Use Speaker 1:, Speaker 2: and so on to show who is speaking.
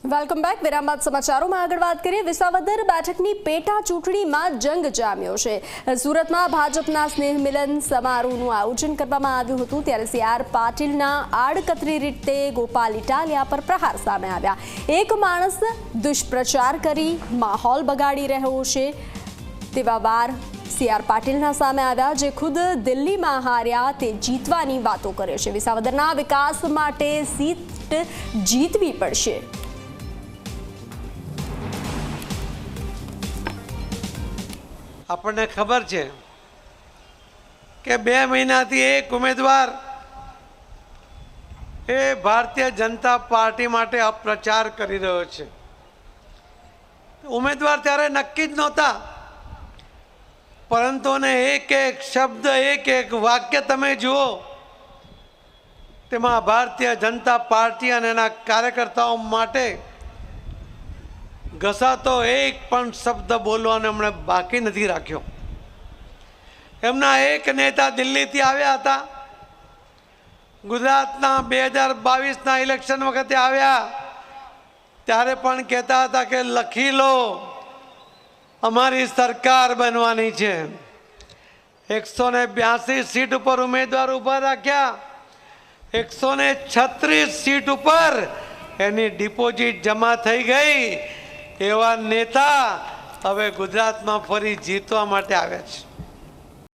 Speaker 1: Welcome back. વિરામ બાદ સમાચારોમાં આગળ વાત કરીએ. વિસાવદર બેઠકની પેટા ચૂંટણીમાં જંગ જામ્યો છે. સુરતમાં ભાજપના સ્નેહ મિલન સમારોહનું આયોજન કરવામાં આવ્યું હતું, ત્યારે CR પાટીલના આડકતરી રીતે ગોપાલ ઇટાલિયા પર પ્રહાર સામે આવ્યા. એક માણસ દુષ્પ્રચાર કરી માહોલ બગાડી રહ્યો છે તેવા વાર CR પાટીલના સામે આવ્યા, જે ખુદ દિલ્હીમાં હાર્યા તે જીતવાની વાતો કરે છે. વિસાવદરના વિકાસ માટે સીટ જીતવી પડશે.
Speaker 2: આપણને ખબર છે કે 2 મહિનાથી એક ઉમેદવાર એ ભારતીય જનતા પાર્ટી માટે અપપ્રચાર કરી રહ્યો છે. ઉમેદવાર ત્યારે નક્કી જ નહોતા, પરંતુ એક એક શબ્દ, એક વાક્ય તમે જુઓ, તેમાં ભારતીય જનતા પાર્ટી અને એના કાર્યકર્તાઓ માટે ઘસાતો એક પણ શબ્દ બોલવાનો એમણે બાકી નથી રાખ્યો. એમના એક નેતા દિલ્હીથી આવ્યા હતા, ગુજરાતના 2022ના ઇલેક્શન વખતે આવ્યા ત્યારે પણ કહેતા હતા કે લખી લો, અમારી સરકાર બનવાની છે. 182 સીટ ઉપર ઉમેદવાર ઊભા રાખ્યા, 136 સીટ ઉપર એની ડિપોઝિટ જમા થઈ ગઈ. એવા નેતા હવે ગુજરાતમાં ફરી જીતવા માટે આવ્યા છે.